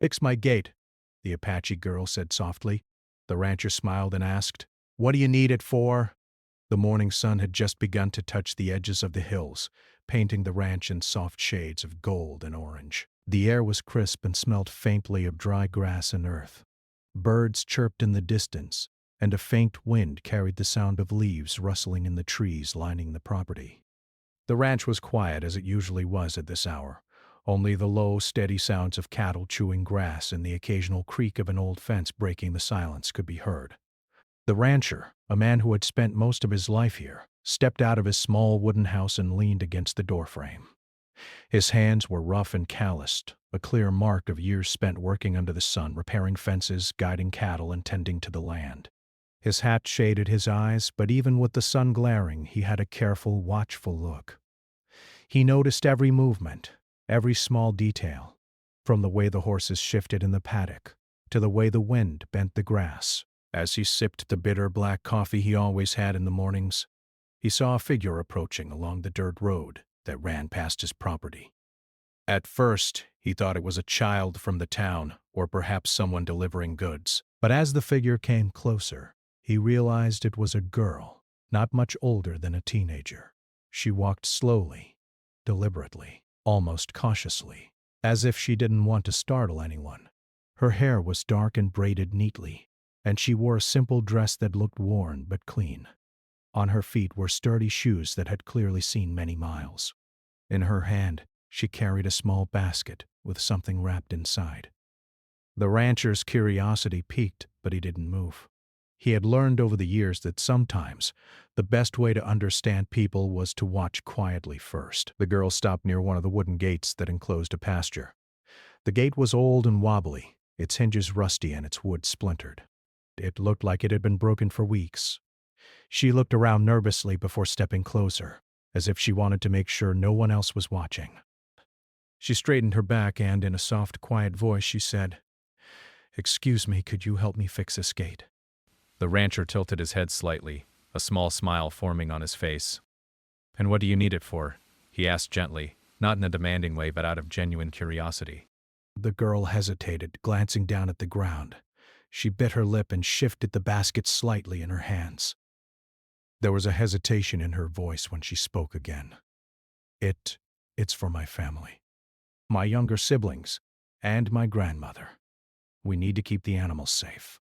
"Fix my gate," the Apache girl said softly. The rancher smiled and asked, "What do you need it for?" The morning sun had just begun to touch the edges of the hills, painting the ranch in soft shades of gold and orange. The air was crisp and smelled faintly of dry grass and earth. Birds chirped in the distance, and a faint wind carried the sound of leaves rustling in the trees lining the property. The ranch was quiet as it usually was at this hour. Only the low, steady sounds of cattle chewing grass and the occasional creak of an old fence breaking the silence could be heard. The rancher, a man who had spent most of his life here, stepped out of his small wooden house and leaned against the doorframe. His hands were rough and calloused, a clear mark of years spent working under the sun, repairing fences, guiding cattle, and tending to the land. His hat shaded his eyes, but even with the sun glaring, he had a careful, watchful look. He noticed every movement, every small detail, from the way the horses shifted in the paddock to the way the wind bent the grass. As he sipped the bitter black coffee he always had in the mornings, he saw a figure approaching along the dirt road that ran past his property. At first, he thought it was a child from the town, or perhaps someone delivering goods. But as the figure came closer, he realized it was a girl, not much older than a teenager. She walked slowly, deliberately, almost cautiously, as if she didn't want to startle anyone. Her hair was dark and braided neatly, and she wore a simple dress that looked worn but clean. On her feet were sturdy shoes that had clearly seen many miles. In her hand, she carried a small basket with something wrapped inside. The rancher's curiosity piqued, but he didn't move. He had learned over the years that sometimes the best way to understand people was to watch quietly first. The girl stopped near one of the wooden gates that enclosed a pasture. The gate was old and wobbly, its hinges rusty and its wood splintered. It looked like it had been broken for weeks. She looked around nervously before stepping closer, as if she wanted to make sure no one else was watching. She straightened her back and, in a soft, quiet voice, she said, "Excuse me, could you help me fix this gate?" The rancher tilted his head slightly, a small smile forming on his face. "And what do you need it for?" he asked gently, not in a demanding way but out of genuine curiosity. The girl hesitated, glancing down at the ground. She bit her lip and shifted the basket slightly in her hands. There was a hesitation in her voice when she spoke again. It's for my family. My younger siblings, and my grandmother. We need to keep the animals safe.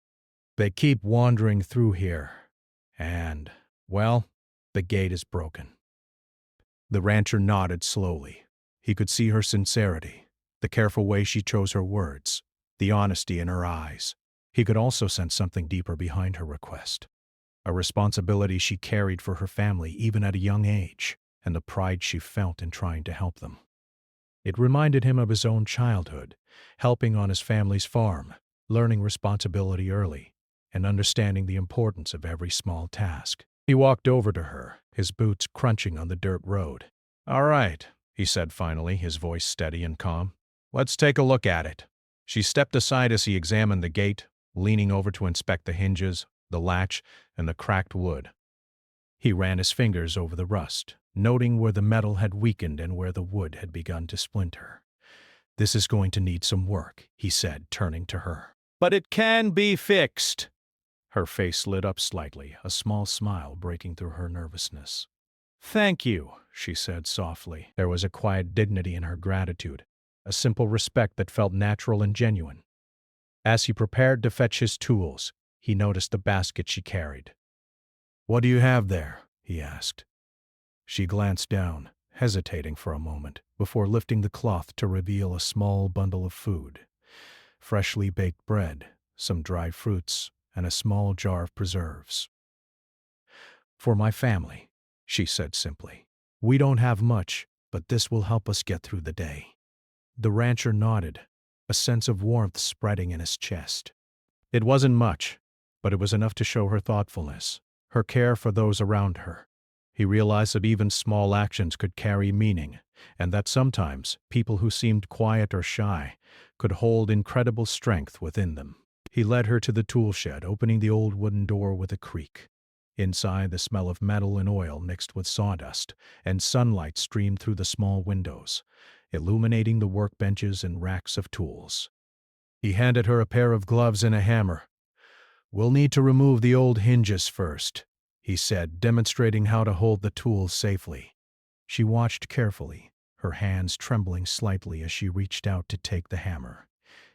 They keep wandering through here, and, well, the gate is broken." The rancher nodded slowly. He could see her sincerity, the careful way she chose her words, the honesty in her eyes. He could also sense something deeper behind her request. A responsibility she carried for her family even at a young age, and the pride she felt in trying to help them. It reminded him of his own childhood, helping on his family's farm, learning responsibility early, and understanding the importance of every small task. He walked over to her, his boots crunching on the dirt road. "All right," he said finally, his voice steady and calm. "Let's take a look at it." She stepped aside as he examined the gate, leaning over to inspect the hinges, the latch, and the cracked wood. He ran his fingers over the rust, noting where the metal had weakened and where the wood had begun to splinter. "This is going to need some work," he said, turning to her. "But it can be fixed." Her face lit up slightly, a small smile breaking through her nervousness. "Thank you," she said softly. There was a quiet dignity in her gratitude, a simple respect that felt natural and genuine. As he prepared to fetch his tools, he noticed the basket she carried. "What do you have there?" he asked. She glanced down, hesitating for a moment, before lifting the cloth to reveal a small bundle of food. Freshly baked bread, some dried fruits, and a small jar of preserves. "For my family," she said simply. "We don't have much, but this will help us get through the day." The rancher nodded, a sense of warmth spreading in his chest. It wasn't much, but it was enough to show her thoughtfulness, her care for those around her. He realized that even small actions could carry meaning, and that sometimes people who seemed quiet or shy could hold incredible strength within them. He led her to the tool shed, opening the old wooden door with a creak. Inside, the smell of metal and oil mixed with sawdust, and sunlight streamed through the small windows, illuminating the workbenches and racks of tools. He handed her a pair of gloves and a hammer. "We'll need to remove the old hinges first," he said, demonstrating how to hold the tools safely. She watched carefully, her hands trembling slightly as she reached out to take the hammer.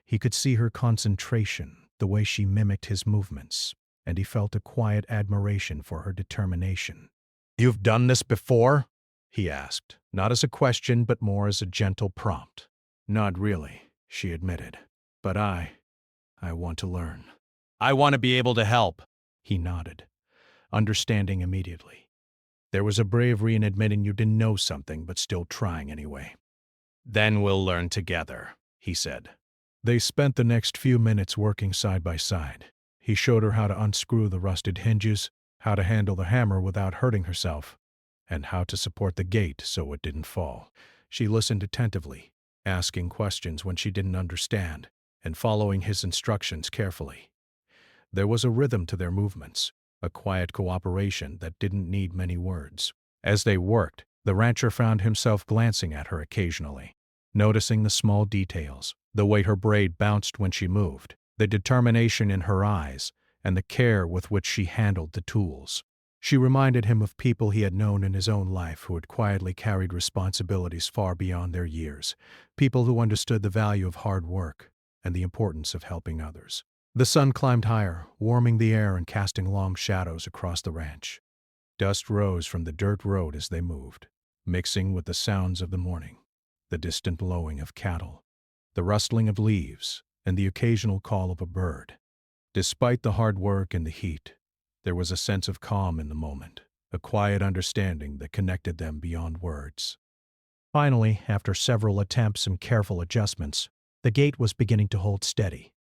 He could see her concentration, the way she mimicked his movements, and he felt a quiet admiration for her determination. "You've done this before?" he asked, not as a question but more as a gentle prompt. "Not really," she admitted. "But I want to learn." "I want to be able to help," he nodded, understanding immediately. There was a bravery in admitting you didn't know something but still trying anyway. "Then we'll learn together," he said. They spent the next few minutes working side by side. He showed her how to unscrew the rusted hinges, how to handle the hammer without hurting herself, and how to support the gate so it didn't fall. She listened attentively, asking questions when she didn't understand, and following his instructions carefully. There was a rhythm to their movements, a quiet cooperation that didn't need many words. As they worked, the rancher found himself glancing at her occasionally, noticing the small details, the way her braid bounced when she moved, the determination in her eyes, and the care with which she handled the tools. She reminded him of people he had known in his own life who had quietly carried responsibilities far beyond their years, people who understood the value of hard work and the importance of helping others. The sun climbed higher, warming the air and casting long shadows across the ranch. Dust rose from the dirt road as they moved, mixing with the sounds of the morning, the distant lowing of cattle, the rustling of leaves, and the occasional call of a bird. Despite the hard work and the heat, there was a sense of calm in the moment, a quiet understanding that connected them beyond words. Finally, after several attempts and careful adjustments, the gate was beginning to hold steady.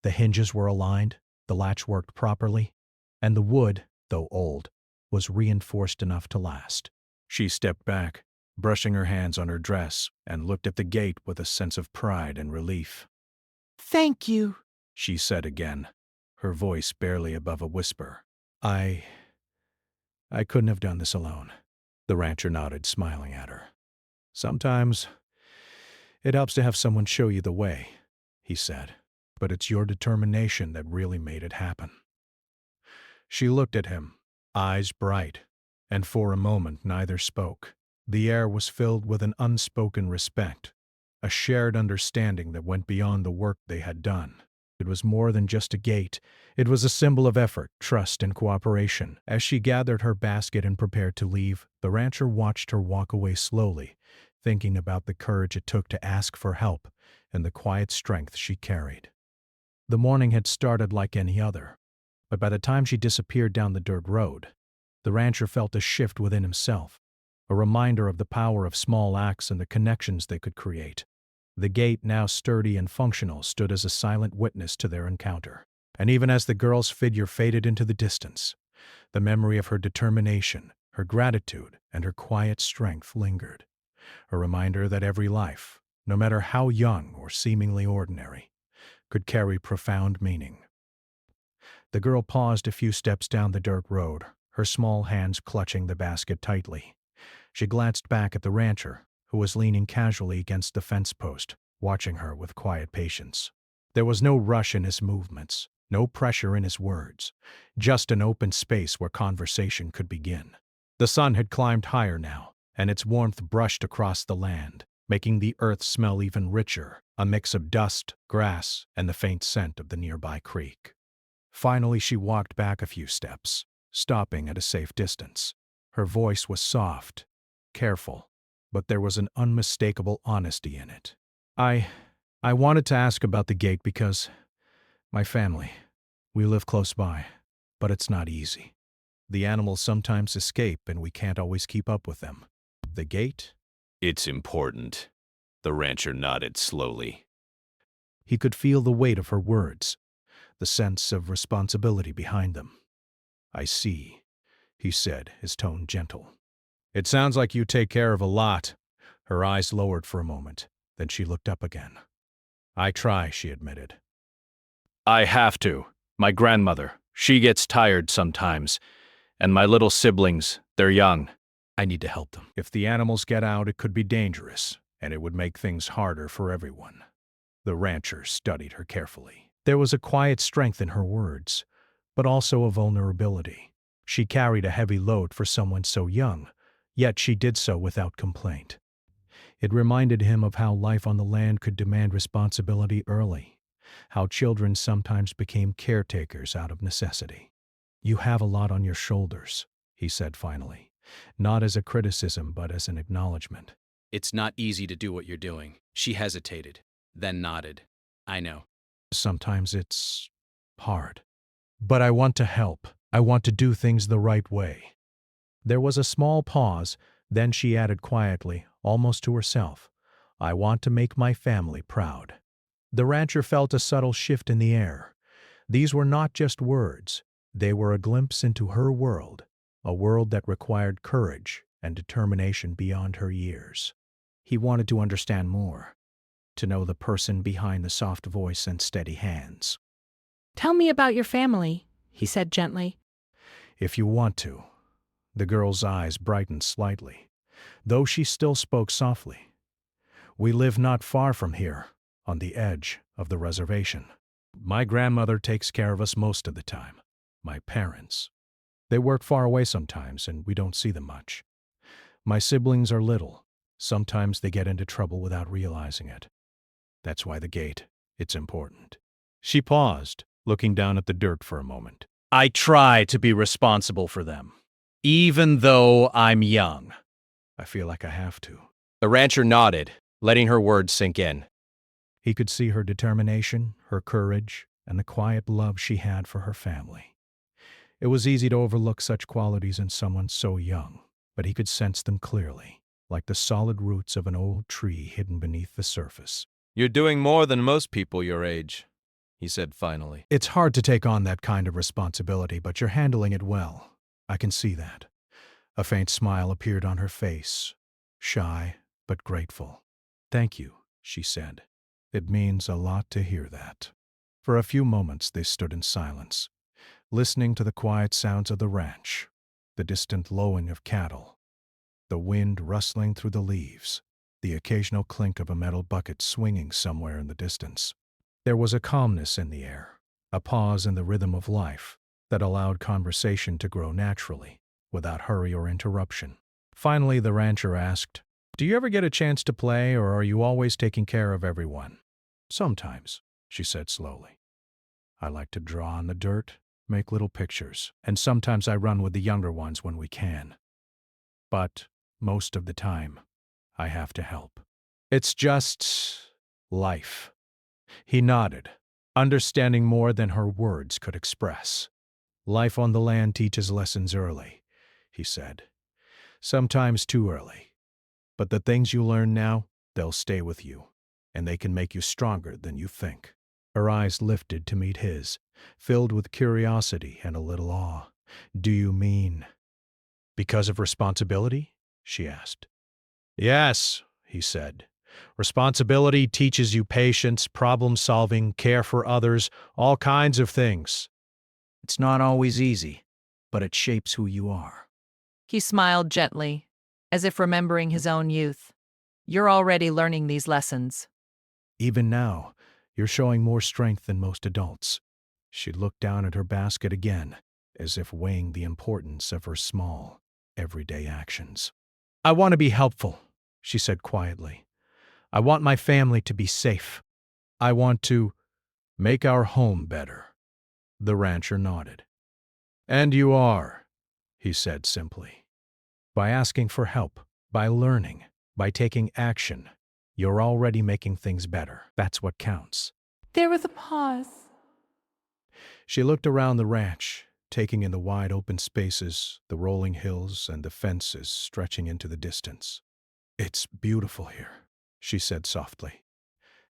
The hinges were aligned, the latch worked properly, and the wood, though old, was reinforced enough to last. She stepped back, brushing her hands on her dress, and looked at the gate with a sense of pride and relief. "Thank you," she said again, her voice barely above a whisper. I couldn't have done this alone." The rancher nodded, smiling at her. "Sometimes it helps to have someone show you the way," he said. "But it's your determination that really made it happen." She looked at him, eyes bright, and for a moment neither spoke. The air was filled with an unspoken respect, a shared understanding that went beyond the work they had done. It was more than just a gate. It was a symbol of effort, trust, and cooperation. As she gathered her basket and prepared to leave, the rancher watched her walk away slowly, thinking about the courage it took to ask for help and the quiet strength she carried. The morning had started like any other, but by the time she disappeared down the dirt road, the rancher felt a shift within himself, a reminder of the power of small acts and the connections they could create. The gate, now sturdy and functional, stood as a silent witness to their encounter. And even as the girl's figure faded into the distance, the memory of her determination, her gratitude, and her quiet strength lingered, a reminder that every life, no matter how young or seemingly ordinary, could carry profound meaning. The girl paused a few steps down the dirt road, her small hands clutching the basket tightly. She glanced back at the rancher, who was leaning casually against the fence post, watching her with quiet patience. There was no rush in his movements, no pressure in his words, just an open space where conversation could begin. The sun had climbed higher now, and its warmth brushed across the land, making the earth smell even richer, a mix of dust, grass, and the faint scent of the nearby creek. Finally, she walked back a few steps, stopping at a safe distance. Her voice was soft, careful, but there was an unmistakable honesty in it. I wanted to ask about the gate because my family, we live close by, but it's not easy. The animals sometimes escape and we can't always keep up with them. The gate? It's important. The rancher nodded slowly. He could feel the weight of her words, the sense of responsibility behind them. "I see," he said, his tone gentle. "It sounds like you take care of a lot." Her eyes lowered for a moment, then she looked up again. "I try," she admitted. I have to. My grandmother, she gets tired sometimes. And my little siblings, they're young. I need to help them. If the animals get out, it could be dangerous, and it would make things harder for everyone. The rancher studied her carefully. There was a quiet strength in her words, but also a vulnerability. She carried a heavy load for someone so young, yet she did so without complaint. It reminded him of how life on the land could demand responsibility early, how children sometimes became caretakers out of necessity. "You have a lot on your shoulders," he said finally, not as a criticism but as an acknowledgement. It's not easy to do what you're doing. She hesitated, then nodded. I know. Sometimes it's hard. But I want to help. I want to do things the right way. There was a small pause, then she added quietly, almost to herself, "I want to make my family proud." The rancher felt a subtle shift in the air. These were not just words. They were a glimpse into her world, a world that required courage and determination beyond her years. He wanted to understand more, to know the person behind the soft voice and steady hands. "Tell me about your family," he said gently. "If you want to." The girl's eyes brightened slightly, though she still spoke softly. "We live not far from here, on the edge of the reservation. My grandmother takes care of us most of the time. My parents. They work far away sometimes, and we don't see them much. My siblings are little. Sometimes they get into trouble without realizing it. That's why the gate, it's important." She paused, looking down at the dirt for a moment. "I try to be responsible for them, even though I'm young. I feel like I have to." The rancher nodded, letting her words sink in. He could see her determination, her courage, and the quiet love she had for her family. It was easy to overlook such qualities in someone so young, but he could sense them clearly, like the solid roots of an old tree hidden beneath the surface. You're doing more than most people your age, he said finally. "It's hard to take on that kind of responsibility, but you're handling it well. I can see that." A faint smile appeared on her face, shy but grateful. "Thank you," she said. "It means a lot to hear that." For a few moments they stood in silence, listening to the quiet sounds of the ranch, the distant lowing of cattle, the wind rustling through the leaves, the occasional clink of a metal bucket swinging somewhere in the distance. There was a calmness in the air, a pause in the rhythm of life that allowed conversation to grow naturally, without hurry or interruption. Finally, the rancher asked, "Do you ever get a chance to play, or are you always taking care of everyone?" "Sometimes," she said slowly. "I like to draw on the dirt, make little pictures, and sometimes I run with the younger ones when we can. But most of the time, I have to help. It's just life." He nodded, understanding more than her words could express. "Life on the land teaches lessons early," he said. "Sometimes too early. But the things you learn now, they'll stay with you, and they can make you stronger than you think." Her eyes lifted to meet his, filled with curiosity and a little awe. "Do you mean because of responsibility?" she asked. "Yes," he said. "Responsibility teaches you patience, problem-solving, care for others, all kinds of things. It's not always easy, but it shapes who you are." He smiled gently, as if remembering his own youth. "You're already learning these lessons." "Even now, you're showing more strength than most adults." She looked down at her basket again, as if weighing the importance of her small, everyday actions. "I want to be helpful," she said quietly. "I want my family to be safe. I want to make our home better." The rancher nodded. "And you are," he said simply. "By asking for help, by learning, by taking action, you're already making things better. That's what counts." There was a pause. She looked around the ranch, taking in the wide open spaces, the rolling hills, and the fences stretching into the distance. "It's beautiful here," she said softly.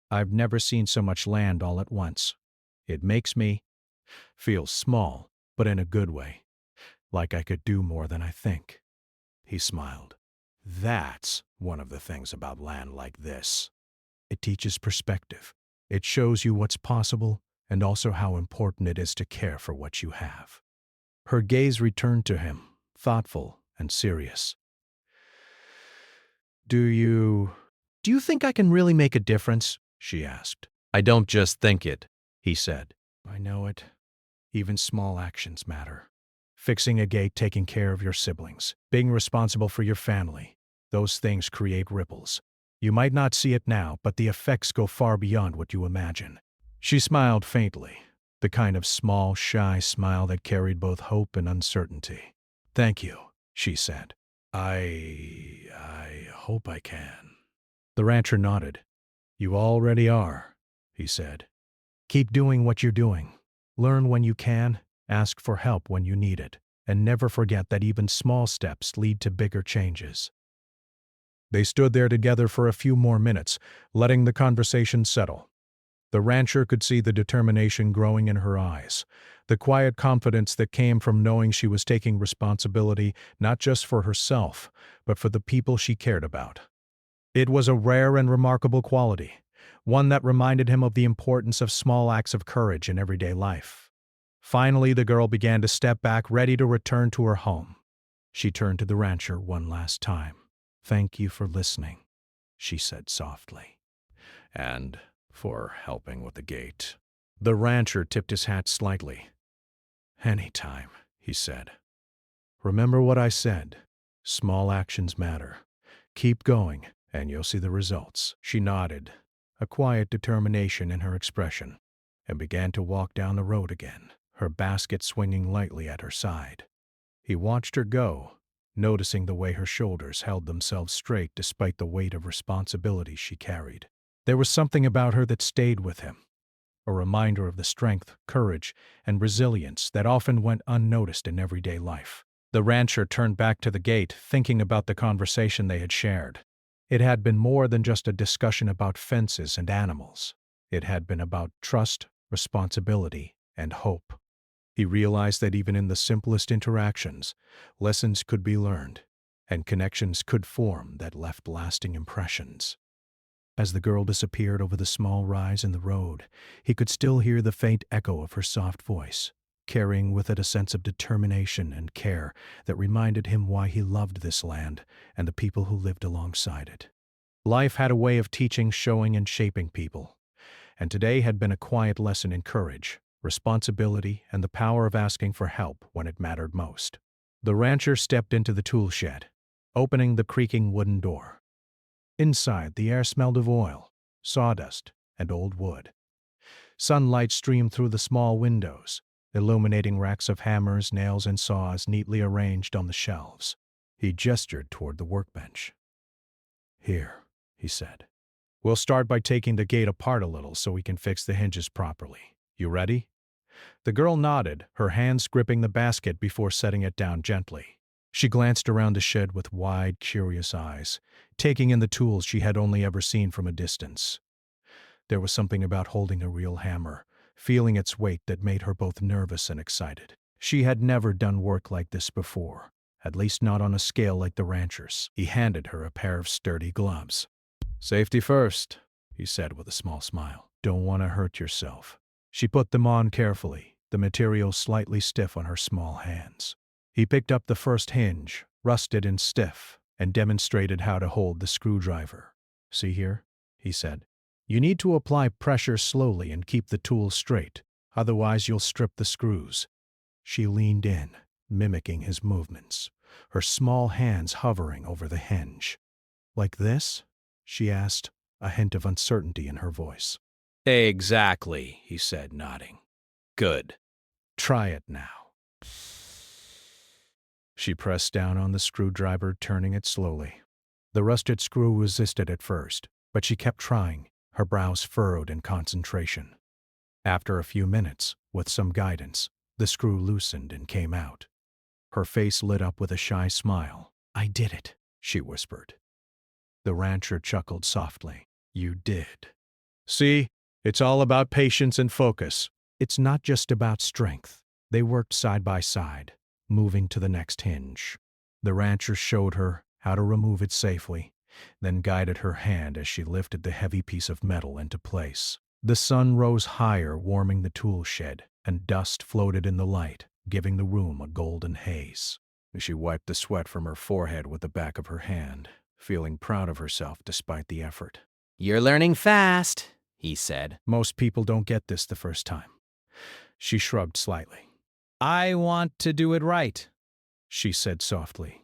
"I've never seen so much land all at once. It makes me feel small, but in a good way, like I could do more than I think." He smiled. "That's one of the things about land like this. It teaches perspective. It shows you what's possible and also how important it is to care for what you have." Her gaze returned to him, thoughtful and serious. Do you think I can really make a difference?" she asked. I don't just think it, he said. I know it. Even small actions matter. Fixing a gate, taking care of your siblings, being responsible for your family. Those things create ripples. You might not see it now, but the effects go far beyond what you imagine. She smiled faintly, the kind of small, shy smile that carried both hope and uncertainty. Thank you, she said. I hope I can. The rancher nodded. You already are, he said. Keep doing what you're doing. Learn when you can, ask for help when you need it, and never forget that even small steps lead to bigger changes. They stood there together for a few more minutes, letting the conversation settle. The rancher could see the determination growing in her eyes, the quiet confidence that came from knowing she was taking responsibility not just for herself, but for the people she cared about. It was a rare and remarkable quality, one that reminded him of the importance of small acts of courage in everyday life. Finally, the girl began to step back, ready to return to her home. She turned to the rancher one last time. Thank you for listening, she said softly. And for helping with the gate. The rancher tipped his hat slightly. Anytime, he said. Remember what I said. Small actions matter. Keep going, and you'll see the results. She nodded, a quiet determination in her expression, and began to walk down the road again, her basket swinging lightly at her side. He watched her go, noticing the way her shoulders held themselves straight despite the weight of responsibility she carried. There was something about her that stayed with him, a reminder of the strength, courage, and resilience that often went unnoticed in everyday life. The rancher turned back to the gate, thinking about the conversation they had shared. It had been more than just a discussion about fences and animals. It had been about trust, responsibility, and hope. He realized that even in the simplest interactions, lessons could be learned, and connections could form that left lasting impressions. As the girl disappeared over the small rise in the road, he could still hear the faint echo of her soft voice, carrying with it a sense of determination and care that reminded him why he loved this land and the people who lived alongside it. Life had a way of teaching, showing, and shaping people, and today had been a quiet lesson in courage, responsibility, and the power of asking for help when it mattered most. The rancher stepped into the tool shed, opening the creaking wooden door. Inside, the air smelled of oil, sawdust, and old wood. Sunlight streamed through the small windows, illuminating racks of hammers, nails, and saws neatly arranged on the shelves. He gestured toward the workbench. Here, he said. We'll start by taking the gate apart a little so we can fix the hinges properly. You ready? The girl nodded, her hands gripping the basket before setting it down gently. She glanced around the shed with wide, curious eyes, taking in the tools she had only ever seen from a distance. There was something about holding a real hammer, feeling its weight, that made her both nervous and excited. She had never done work like this before, at least not on a scale like the rancher's. He handed her a pair of sturdy gloves. Safety first, he said with a small smile. Don't want to hurt yourself. She put them on carefully, the material slightly stiff on her small hands. He picked up the first hinge, rusted and stiff, and demonstrated how to hold the screwdriver. See here, he said. You need to apply pressure slowly and keep the tool straight, otherwise you'll strip the screws. She leaned in, mimicking his movements, her small hands hovering over the hinge. Like this? She asked, a hint of uncertainty in her voice. Exactly, he said, nodding. Good. Try it now. She pressed down on the screwdriver, turning it slowly. The rusted screw resisted at first, but she kept trying, her brows furrowed in concentration. After a few minutes, with some guidance, the screw loosened and came out. Her face lit up with a shy smile. I did it, she whispered. The rancher chuckled softly. You did. See, it's all about patience and focus. It's not just about strength. They worked side by side, moving to the next hinge. The rancher showed her how to remove it safely, then guided her hand as she lifted the heavy piece of metal into place. The sun rose higher, warming the tool shed, and dust floated in the light, giving the room a golden haze. She wiped the sweat from her forehead with the back of her hand, feeling proud of herself despite the effort. You're learning fast, he said. Most people don't get this the first time. She shrugged slightly. I want to do it right. She said softly.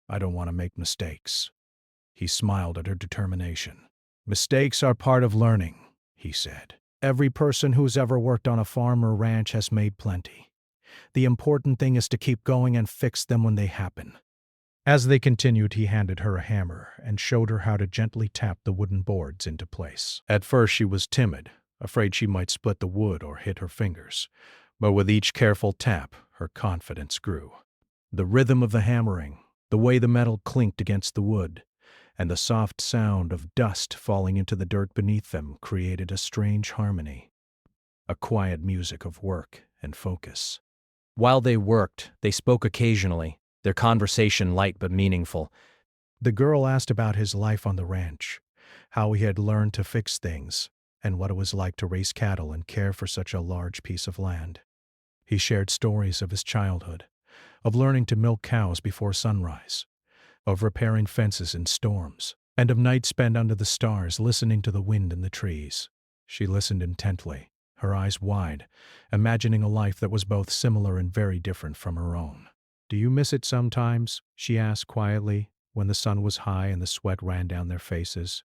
I don't want to make mistakes. He smiled at her determination. Mistakes are part of learning, he said. Every person who's ever worked on a farm or ranch has made plenty. The important thing is to keep going and fix them when they happen. As they continued, he handed her a hammer and showed her how to gently tap the wooden boards into place. At first she was timid, afraid she might split the wood or hit her fingers, but with each careful tap, her confidence grew. The rhythm of the hammering, the way the metal clinked against the wood, and the soft sound of dust falling into the dirt beneath them created a strange harmony, a quiet music of work and focus. While they worked, they spoke occasionally, their conversation light but meaningful. The girl asked about his life on the ranch, how he had learned to fix things, and what it was like to raise cattle and care for such a large piece of land. He shared stories of his childhood, of learning to milk cows before sunrise, of repairing fences in storms, and of nights spent under the stars listening to the wind in the trees. She listened intently, her eyes wide, imagining a life that was both similar and very different from her own. Do you miss it sometimes? She asked quietly, when the sun was high and the sweat ran down their faces.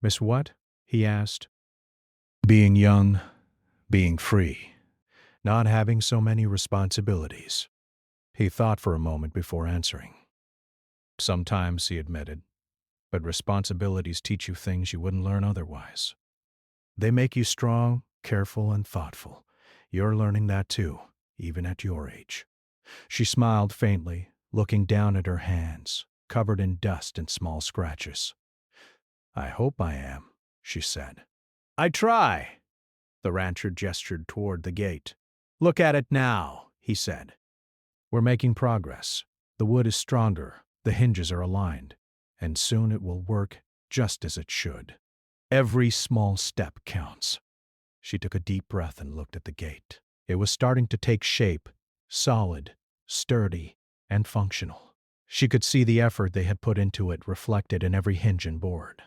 Miss what? He asked. Being young, being free, not having so many responsibilities. He thought for a moment before answering. Sometimes, he admitted, but responsibilities teach you things you wouldn't learn otherwise. They make you strong, careful, and thoughtful. You're learning that too, even at your age. She smiled faintly, looking down at her hands, covered in dust and small scratches. I hope I am, she said. I try. The rancher gestured toward the gate. Look at it now, he said. We're making progress. The wood is stronger, the hinges are aligned, and soon it will work just as it should. Every small step counts. She took a deep breath and looked at the gate. It was starting to take shape, solid, sturdy, and functional. She could see the effort they had put into it reflected in every hinge and board.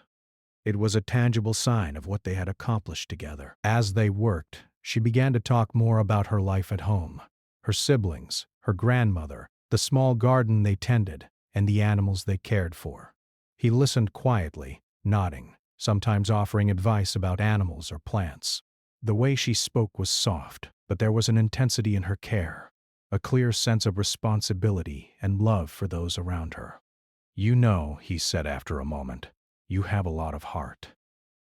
It was a tangible sign of what they had accomplished together. As they worked, she began to talk more about her life at home, her siblings, her grandmother, the small garden they tended, and the animals they cared for. He listened quietly, nodding, sometimes offering advice about animals or plants. The way she spoke was soft, but there was an intensity in her care, a clear sense of responsibility and love for those around her. You know, he said after a moment, you have a lot of heart.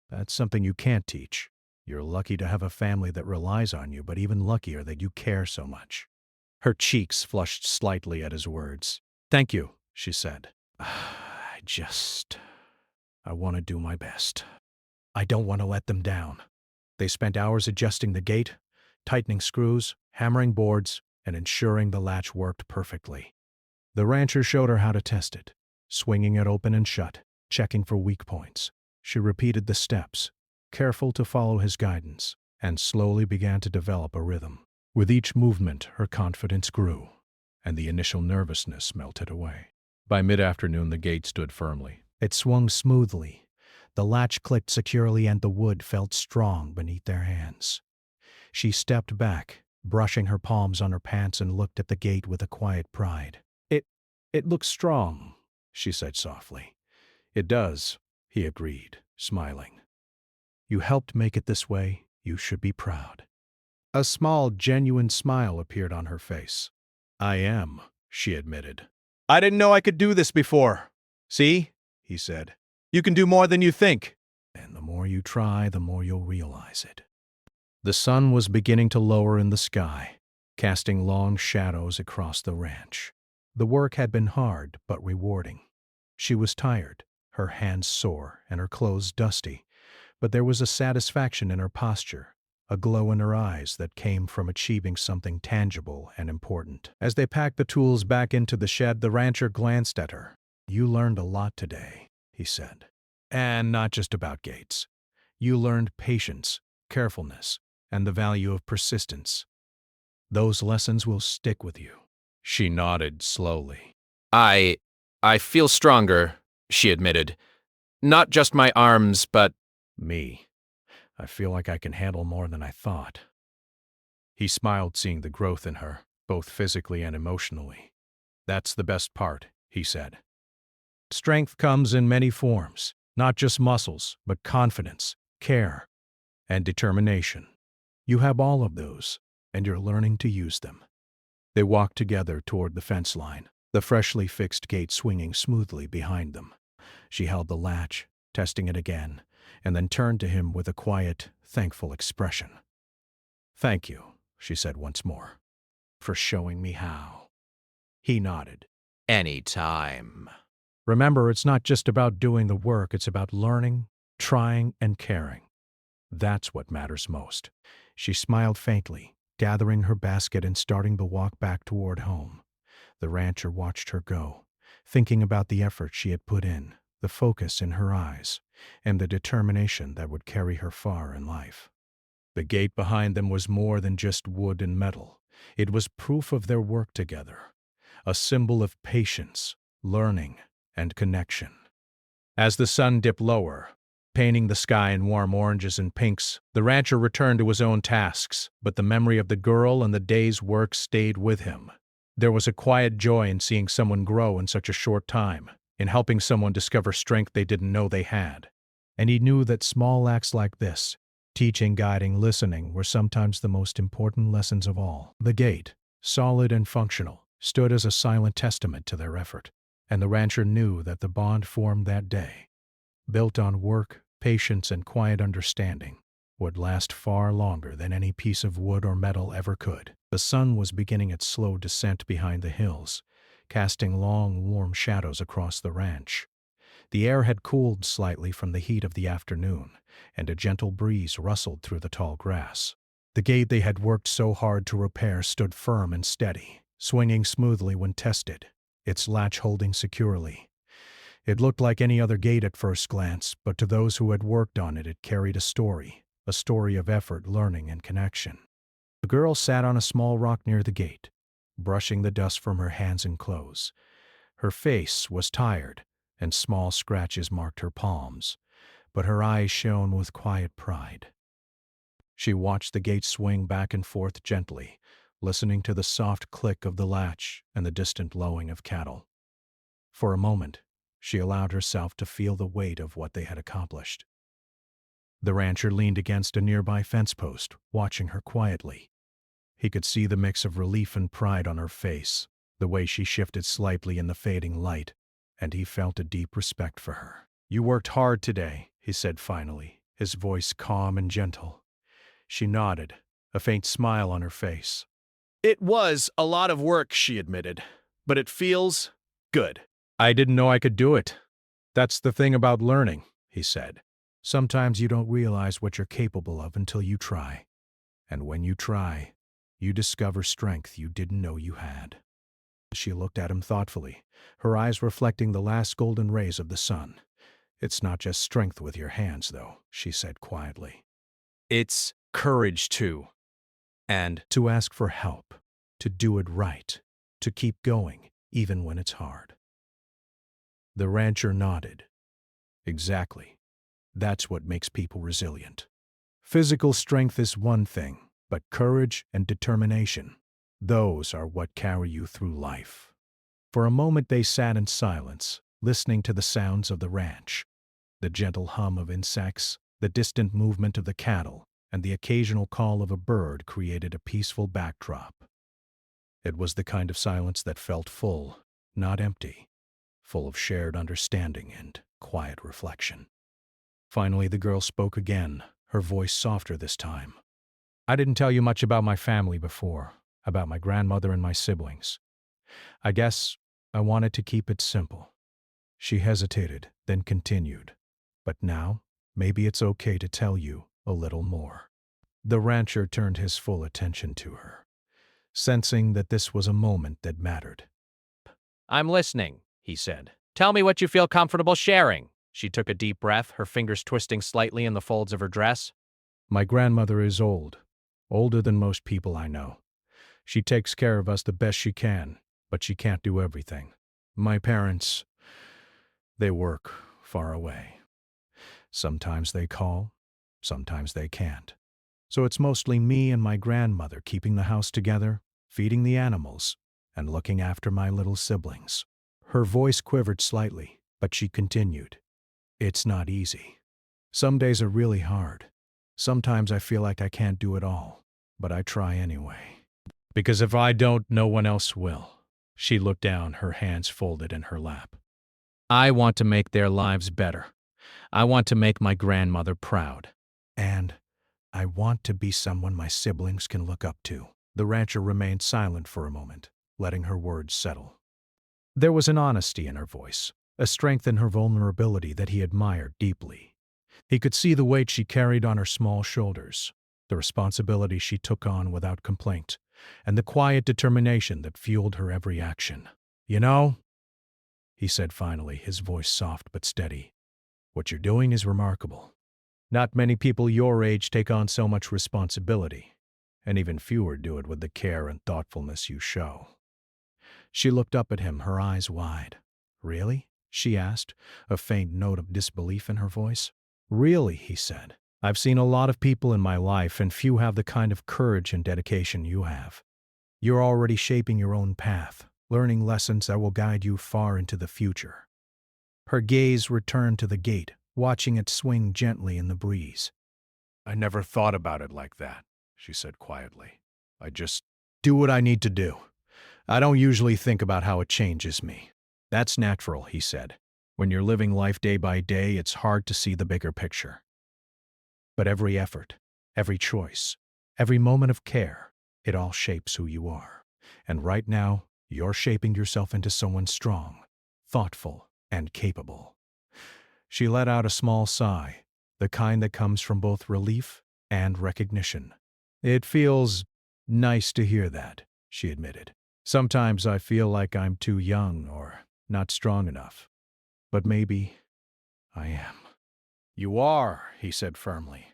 That's something you can't teach. You're lucky to have a family that relies on you, but even luckier that you care so much. Her cheeks flushed slightly at his words. Thank you, she said. I want to do my best. I don't want to let them down. They spent hours adjusting the gate, tightening screws, hammering boards, and ensuring the latch worked perfectly. The rancher showed her how to test it, swinging it open and shut, checking for weak points. She repeated the steps, careful to follow his guidance, and slowly began to develop a rhythm. With each movement, her confidence grew, and the initial nervousness melted away. By mid-afternoon, the gate stood firmly. It swung smoothly. The latch clicked securely and the wood felt strong beneath their hands. She stepped back, brushing her palms on her pants, and looked at the gate with a quiet pride. It looks strong, she said softly. It does, he agreed, smiling. You helped make it this way. You should be proud. A small, genuine smile appeared on her face. I am, she admitted. I didn't know I could do this before. See, he said. You can do more than you think. And the more you try, the more you'll realize it. The sun was beginning to lower in the sky, casting long shadows across the ranch. The work had been hard but rewarding. She was tired, her hands sore and her clothes dusty, but there was a satisfaction in her posture, a glow in her eyes that came from achieving something tangible and important. As they packed the tools back into the shed, the rancher glanced at her. You learned a lot today, he said. And not just about gates. You learned patience, carefulness, and the value of persistence. Those lessons will stick with you. She nodded slowly. I feel stronger, she admitted. Not just my arms, but Me. I feel like I can handle more than I thought. He smiled, seeing the growth in her, both physically and emotionally. That's the best part, he said. Strength comes in many forms, not just muscles, but confidence, care, and determination. You have all of those, and you're learning to use them. They walked together toward the fence line, the freshly fixed gate swinging smoothly behind them. She held the latch, testing it again, and then turned to him with a quiet, thankful expression. Thank you, she said once more, for showing me how. He nodded. Anytime. Remember, it's not just about doing the work, it's about learning, trying, and caring. That's what matters most. She smiled faintly, gathering her basket and starting the walk back toward home. The rancher watched her go, thinking about the effort she had put in, the focus in her eyes, and the determination that would carry her far in life. The gate behind them was more than just wood and metal. It was proof of their work together, a symbol of patience, learning, and connection. As the sun dipped lower, painting the sky in warm oranges and pinks, the rancher returned to his own tasks, but the memory of the girl and the day's work stayed with him. There was a quiet joy in seeing someone grow in such a short time, in helping someone discover strength they didn't know they had. And he knew that small acts like this, teaching, guiding, listening, were sometimes the most important lessons of all. The gate, solid and functional, stood as a silent testament to their effort, and the rancher knew that the bond formed that day, built on work, patience, and quiet understanding, would last far longer than any piece of wood or metal ever could. The sun was beginning its slow descent behind the hills, casting long, warm shadows across the ranch. The air had cooled slightly from the heat of the afternoon, and a gentle breeze rustled through the tall grass. The gate they had worked so hard to repair stood firm and steady, swinging smoothly when tested, its latch holding securely. It looked like any other gate at first glance, but to those who had worked on it, it carried a story of effort, learning, and connection. The girl sat on a small rock near the gate, brushing the dust from her hands and clothes. Her face was tired, and small scratches marked her palms, but her eyes shone with quiet pride. She watched the gate swing back and forth gently, listening to the soft click of the latch and the distant lowing of cattle. For a moment, she allowed herself to feel the weight of what they had accomplished. The rancher leaned against a nearby fence post, watching her quietly. He could see the mix of relief and pride on her face, the way she shifted slightly in the fading light, and he felt a deep respect for her. You worked hard today, he said finally, his voice calm and gentle. She nodded, a faint smile on her face. It was a lot of work, she admitted, but it feels good. I didn't know I could do it. That's the thing about learning, he said. Sometimes you don't realize what you're capable of until you try. And when you try, you discover strength you didn't know you had. She looked at him thoughtfully, her eyes reflecting the last golden rays of the sun. It's not just strength with your hands, though, she said quietly. It's courage, too. And to ask for help, to do it right, to keep going, even when it's hard. The rancher nodded. Exactly. That's what makes people resilient. Physical strength is one thing, but courage and determination, those are what carry you through life. For a moment they sat in silence, listening to the sounds of the ranch, the gentle hum of insects, the distant movement of the cattle, and the occasional call of a bird created a peaceful backdrop. It was the kind of silence that felt full, not empty, full of shared understanding and quiet reflection. Finally, the girl spoke again, her voice softer this time. I didn't tell you much about my family before, about my grandmother and my siblings. I guess I wanted to keep it simple. She hesitated, then continued. But now, maybe it's okay to tell you a little more. The rancher turned his full attention to her, sensing that this was a moment that mattered. I'm listening, he said. Tell me what you feel comfortable sharing. She took a deep breath, her fingers twisting slightly in the folds of her dress. My grandmother is old, older than most people I know. She takes care of us the best she can, but she can't do everything. My parents, they work far away. Sometimes they call, sometimes they can't. So it's mostly me and my grandmother keeping the house together, feeding the animals, and looking after my little siblings. Her voice quivered slightly, but she continued. It's not easy. Some days are really hard. Sometimes I feel like I can't do it all, but I try anyway. Because if I don't, no one else will. She looked down, her hands folded in her lap. I want to make their lives better. I want to make my grandmother proud. And I want to be someone my siblings can look up to. The rancher remained silent for a moment, letting her words settle. There was an honesty in her voice, a strength in her vulnerability that he admired deeply. He could see the weight she carried on her small shoulders, the responsibility she took on without complaint, and the quiet determination that fueled her every action. You know, he said finally, his voice soft but steady, what you're doing is remarkable. Not many people your age take on so much responsibility, and even fewer do it with the care and thoughtfulness you show. She looked up at him, her eyes wide. Really? She asked, a faint note of disbelief in her voice. Really, he said. I've seen a lot of people in my life, and few have the kind of courage and dedication you have. You're already shaping your own path, learning lessons that will guide you far into the future. Her gaze returned to the gate, watching it swing gently in the breeze. I never thought about it like that, she said quietly. I just do what I need to do. I don't usually think about how it changes me. That's natural, he said. When you're living life day by day, it's hard to see the bigger picture. But every effort, every choice, every moment of care, it all shapes who you are. And right now, you're shaping yourself into someone strong, thoughtful, and capable. She let out a small sigh, the kind that comes from both relief and recognition. It feels nice to hear that, she admitted. Sometimes I feel like I'm too young or not strong enough. But maybe I am. You are, he said firmly.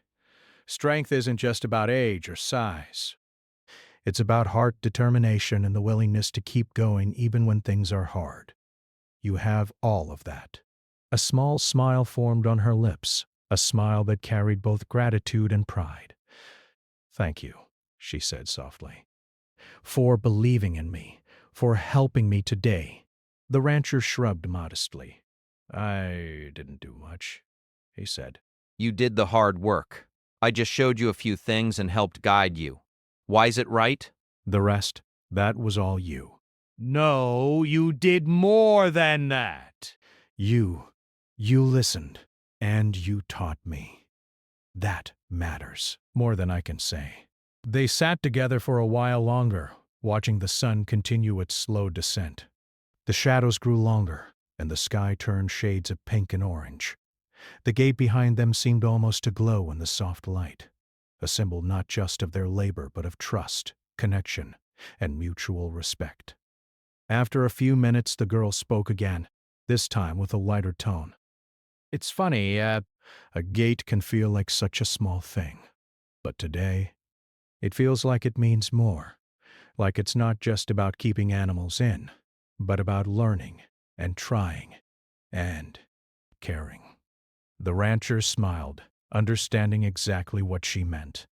Strength isn't just about age or size. It's about heart, determination, and the willingness to keep going even when things are hard. You have all of that. A small smile formed on her lips, a smile that carried both gratitude and pride. Thank you, she said softly, for believing in me, for helping me today. The rancher shrugged modestly. I didn't do much, he said. You did the hard work. I just showed you a few things and helped guide you. Why's it right? The rest, that was all you. No, you did more than that. You listened, and you taught me. That matters, more than I can say. They sat together for a while longer, watching the sun continue its slow descent. The shadows grew longer, and the sky turned shades of pink and orange. The gate behind them seemed almost to glow in the soft light, a symbol not just of their labor but of trust, connection, and mutual respect. After a few minutes, the girl spoke again, this time with a lighter tone. It's funny, a gate can feel like such a small thing, but today, it feels like it means more, like it's not just about keeping animals in, but about learning and trying and caring. The rancher smiled, understanding exactly what she meant.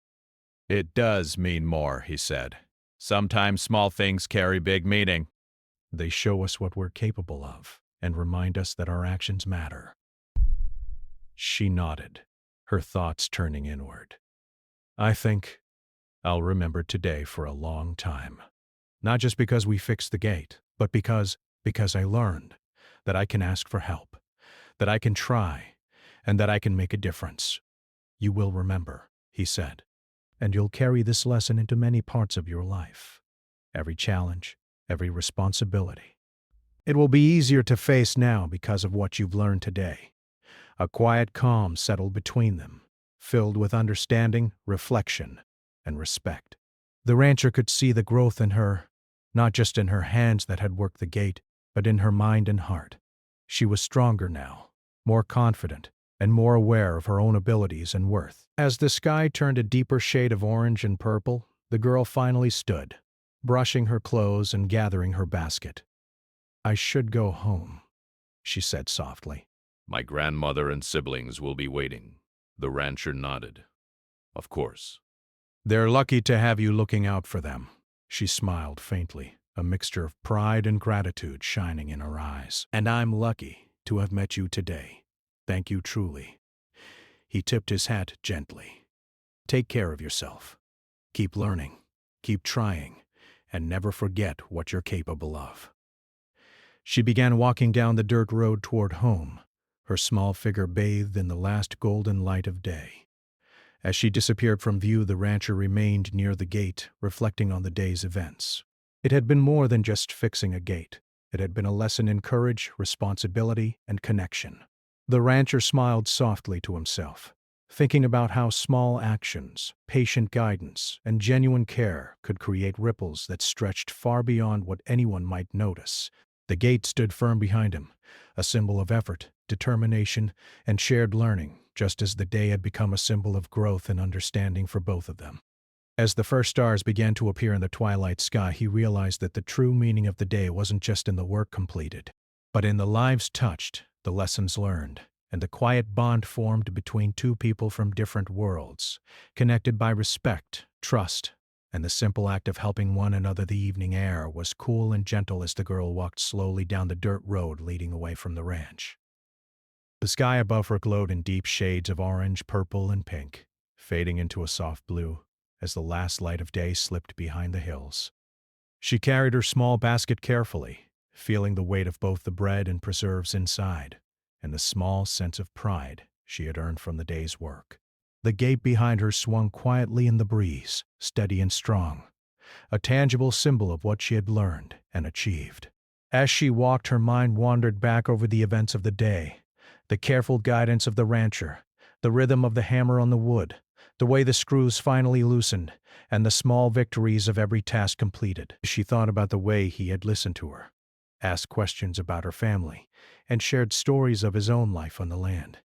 It does mean more, he said. Sometimes small things carry big meaning. They show us what we're capable of and remind us that our actions matter. She nodded, her thoughts turning inward. I think I'll remember today for a long time. Not just because we fixed the gate, but because I learned that I can ask for help, that I can try, and that I can make a difference. You will remember, he said, and you'll carry this lesson into many parts of your life. Every challenge, every responsibility. It will be easier to face now because of what you've learned today. A quiet calm settled between them, filled with understanding, reflection, and respect. The rancher could see the growth in her, not just in her hands that had worked the gate, but in her mind and heart. She was stronger now, more confident, and more aware of her own abilities and worth. As the sky turned a deeper shade of orange and purple, the girl finally stood, brushing her clothes and gathering her basket. I should go home, she said softly. My grandmother and siblings will be waiting. The rancher nodded. Of course. They're lucky to have you looking out for them. She smiled faintly, a mixture of pride and gratitude shining in her eyes. And I'm lucky to have met you today. Thank you truly. He tipped his hat gently. Take care of yourself. Keep learning, keep trying, and never forget what you're capable of. She began walking down the dirt road toward home, her small figure bathed in the last golden light of day. As she disappeared from view, the rancher remained near the gate, reflecting on the day's events. It had been more than just fixing a gate. It had been a lesson in courage, responsibility, and connection. The rancher smiled softly to himself, thinking about how small actions, patient guidance, and genuine care could create ripples that stretched far beyond what anyone might notice. The gate stood firm behind him, a symbol of effort, determination, and shared learning, just as the day had become a symbol of growth and understanding for both of them. As the first stars began to appear in the twilight sky, he realized that the true meaning of the day wasn't just in the work completed, but in the lives touched, the lessons learned, and the quiet bond formed between two people from different worlds, connected by respect, trust, and the simple act of helping one another. The evening air was cool and gentle as the girl walked slowly down the dirt road leading away from the ranch. The sky above her glowed in deep shades of orange, purple, and pink, fading into a soft blue as the last light of day slipped behind the hills. She carried her small basket carefully, feeling the weight of both the bread and preserves inside, and the small sense of pride she had earned from the day's work. The gate behind her swung quietly in the breeze, steady and strong, a tangible symbol of what she had learned and achieved. As she walked, her mind wandered back over the events of the day, the careful guidance of the rancher, the rhythm of the hammer on the wood, the way the screws finally loosened, and the small victories of every task completed. She thought about the way he had listened to her, asked questions about her family, and shared stories of his own life on the land.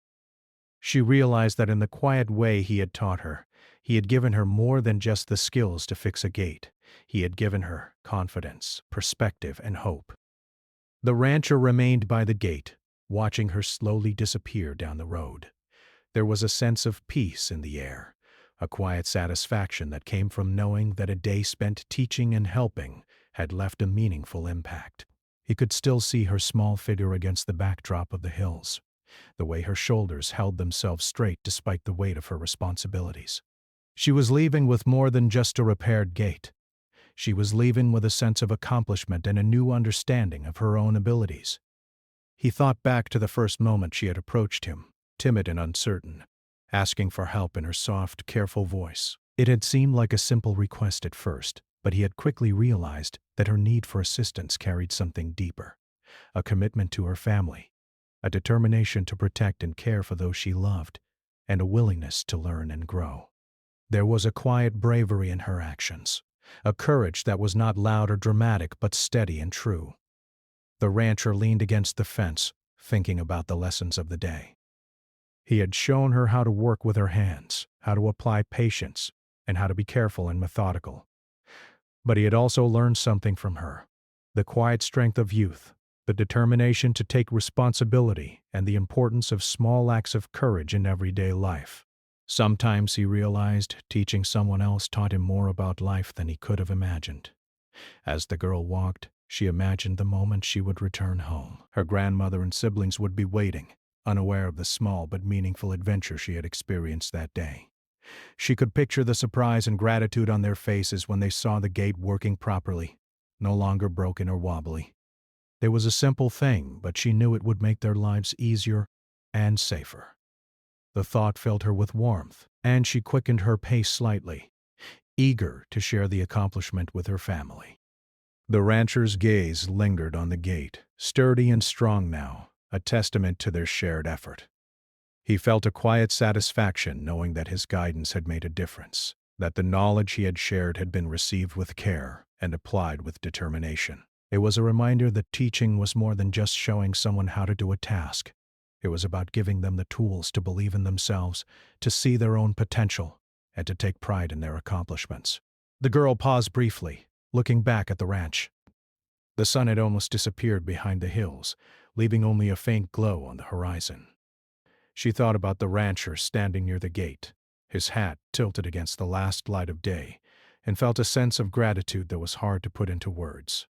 She realized that in the quiet way he had taught her, he had given her more than just the skills to fix a gate. He had given her confidence, perspective, and hope. The rancher remained by the gate, watching her slowly disappear down the road. There was a sense of peace in the air, a quiet satisfaction that came from knowing that a day spent teaching and helping had left a meaningful impact. He could still see her small figure against the backdrop of the hills, the way her shoulders held themselves straight despite the weight of her responsibilities. She was leaving with more than just a repaired gate. She was leaving with a sense of accomplishment and a new understanding of her own abilities. He thought back to the first moment she had approached him, timid and uncertain, asking for help in her soft, careful voice. It had seemed like a simple request at first, but he had quickly realized that her need for assistance carried something deeper, a commitment to her family, a determination to protect and care for those she loved, and a willingness to learn and grow. There was a quiet bravery in her actions, a courage that was not loud or dramatic but steady and true. The rancher leaned against the fence, thinking about the lessons of the day. He had shown her how to work with her hands, how to apply patience, and how to be careful and methodical. But he had also learned something from her, the quiet strength of youth, the determination to take responsibility, and the importance of small acts of courage in everyday life. Sometimes he realized teaching someone else taught him more about life than he could have imagined. As the girl walked, she imagined the moment she would return home. Her grandmother and siblings would be waiting, unaware of the small but meaningful adventure she had experienced that day. She could picture the surprise and gratitude on their faces when they saw the gate working properly, no longer broken or wobbly. It was a simple thing, but she knew it would make their lives easier and safer. The thought filled her with warmth, and she quickened her pace slightly, eager to share the accomplishment with her family. The rancher's gaze lingered on the gate, sturdy and strong now, a testament to their shared effort. He felt a quiet satisfaction knowing that his guidance had made a difference, that the knowledge he had shared had been received with care and applied with determination. It was a reminder that teaching was more than just showing someone how to do a task. It was about giving them the tools to believe in themselves, to see their own potential, and to take pride in their accomplishments. The girl paused briefly, looking back at the ranch. The sun had almost disappeared behind the hills, leaving only a faint glow on the horizon. She thought about the rancher standing near the gate, his hat tilted against the last light of day, and felt a sense of gratitude that was hard to put into words.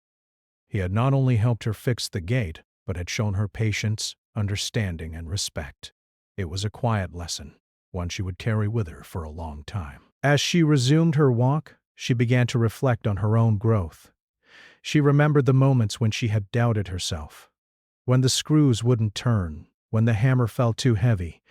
He had not only helped her fix the gate, but had shown her patience, understanding, and respect. It was a quiet lesson, one she would carry with her for a long time. As she resumed her walk, she began to reflect on her own growth. She remembered the moments when she had doubted herself, when the screws wouldn't turn, when the hammer felt too heavy,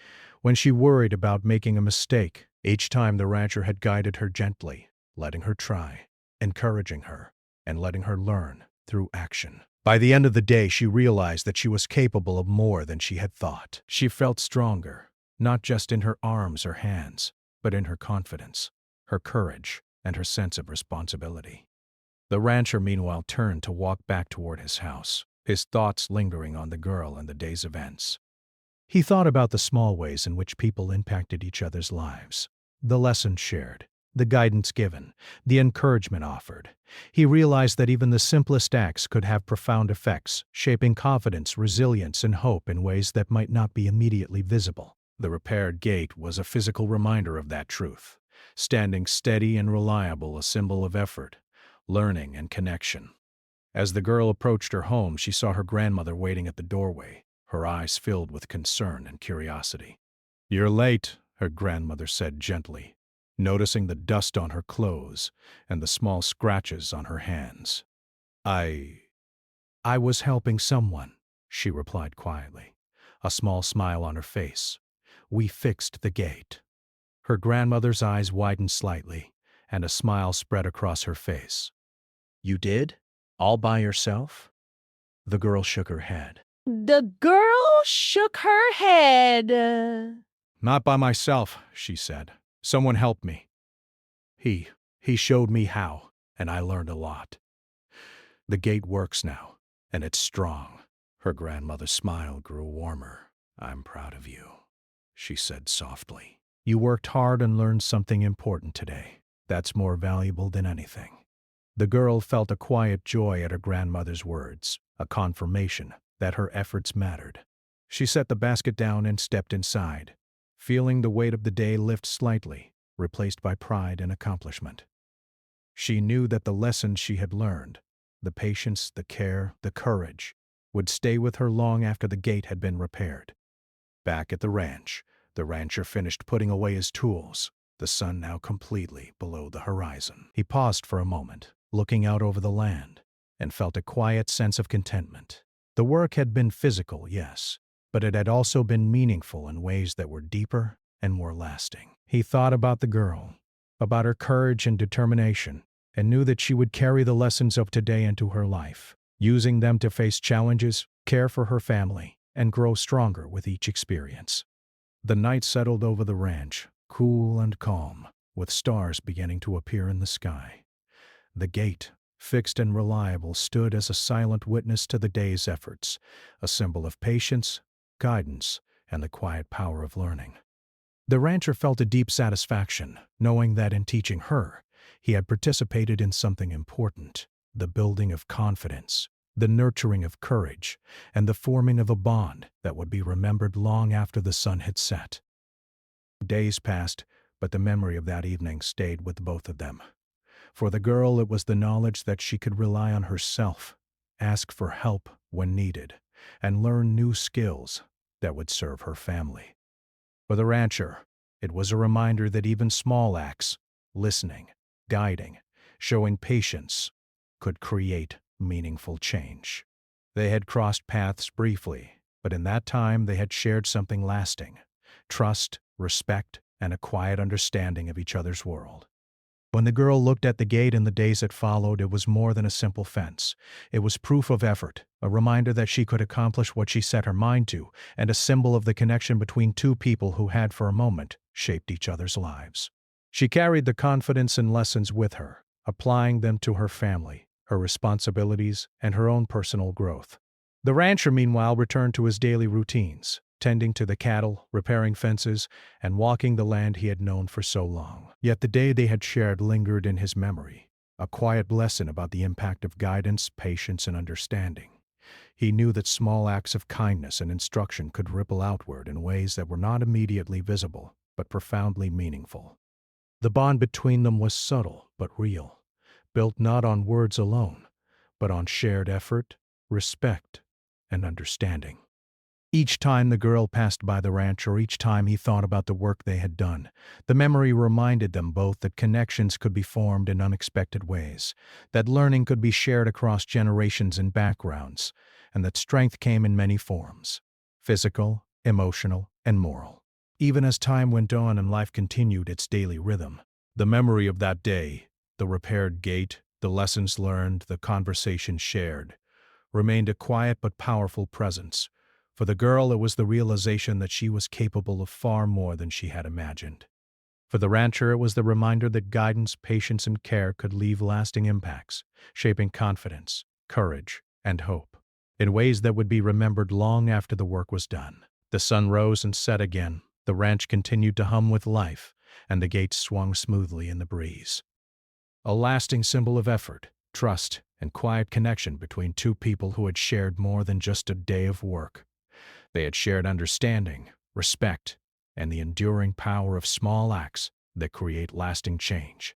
when she worried about making a mistake. Each time the rancher had guided her gently, letting her try, encouraging her, and letting her learn through action. By the end of the day, she realized that she was capable of more than she had thought. She felt stronger, not just in her arms or hands, but in her confidence, her courage, and her sense of responsibility. The rancher, meanwhile, turned to walk back toward his house, his thoughts lingering on the girl and the day's events. He thought about the small ways in which people impacted each other's lives, the lessons shared, the guidance given, the encouragement offered. He realized that even the simplest acts could have profound effects, shaping confidence, resilience, and hope in ways that might not be immediately visible. The repaired gate was a physical reminder of that truth, standing steady and reliable, a symbol of effort, learning, and connection. As the girl approached her home, she saw her grandmother waiting at the doorway, her eyes filled with concern and curiosity. "You're late," her grandmother said gently, noticing the dust on her clothes and the small scratches on her hands. I was helping someone," she replied quietly, a small smile on her face. "We fixed the gate." Her grandmother's eyes widened slightly, and a smile spread across her face. "You did? All by yourself?" The girl shook her head. The girl shook her head. "Not by myself," she said. "Someone helped me. He showed me how, and I learned a lot. The gate works now, and it's strong." Her grandmother's smile grew warmer. "I'm proud of you," she said softly. "You worked hard and learned something important today. That's more valuable than anything." The girl felt a quiet joy at her grandmother's words, a confirmation that her efforts mattered. She set the basket down and stepped inside, feeling the weight of the day lift slightly, replaced by pride and accomplishment. She knew that the lessons she had learned, the patience, the care, the courage, would stay with her long after the gate had been repaired. Back at the ranch, the rancher finished putting away his tools, the sun now completely below the horizon. He paused for a moment, looking out over the land, and felt a quiet sense of contentment. The work had been physical, yes, but it had also been meaningful in ways that were deeper and more lasting. He thought about the girl, about her courage and determination, and knew that she would carry the lessons of today into her life, using them to face challenges, care for her family, and grow stronger with each experience. The night settled over the ranch, cool and calm, with stars beginning to appear in the sky. The gate, fixed and reliable, stood as a silent witness to the day's efforts, a symbol of patience, guidance, and the quiet power of learning. The rancher felt a deep satisfaction, knowing that in teaching her, he had participated in something important, the building of confidence, the nurturing of courage, and the forming of a bond that would be remembered long after the sun had set. Days passed, but the memory of that evening stayed with both of them. For the girl, it was the knowledge that she could rely on herself, ask for help when needed, and learn new skills that would serve her family. For the rancher, it was a reminder that even small acts, listening, guiding, showing patience, could create meaningful change. They had crossed paths briefly, but in that time they had shared something lasting: trust, respect, and a quiet understanding of each other's world. When the girl looked at the gate in the days that followed, it was more than a simple fence. It was proof of effort, a reminder that she could accomplish what she set her mind to, and a symbol of the connection between two people who had, for a moment, shaped each other's lives. She carried the confidence and lessons with her, applying them to her family, her responsibilities, and her own personal growth. The rancher, meanwhile, returned to his daily routines, tending to the cattle, repairing fences, and walking the land he had known for so long. Yet the day they had shared lingered in his memory, a quiet lesson about the impact of guidance, patience, and understanding. He knew that small acts of kindness and instruction could ripple outward in ways that were not immediately visible, but profoundly meaningful. The bond between them was subtle but real, built not on words alone, but on shared effort, respect, and understanding. Each time the girl passed by the ranch or each time he thought about the work they had done, the memory reminded them both that connections could be formed in unexpected ways, that learning could be shared across generations and backgrounds, and that strength came in many forms: physical, emotional, and moral. Even as time went on and life continued its daily rhythm, the memory of that day, the repaired gate, the lessons learned, the conversations shared, remained a quiet but powerful presence. For the girl, it was the realization that she was capable of far more than she had imagined. For the rancher, it was the reminder that guidance, patience, and care could leave lasting impacts, shaping confidence, courage, and hope, in ways that would be remembered long after the work was done. The sun rose and set again, the ranch continued to hum with life, and the gates swung smoothly in the breeze. A lasting symbol of effort, trust, and quiet connection between two people who had shared more than just a day of work. They had shared understanding, respect, and the enduring power of small acts that create lasting change.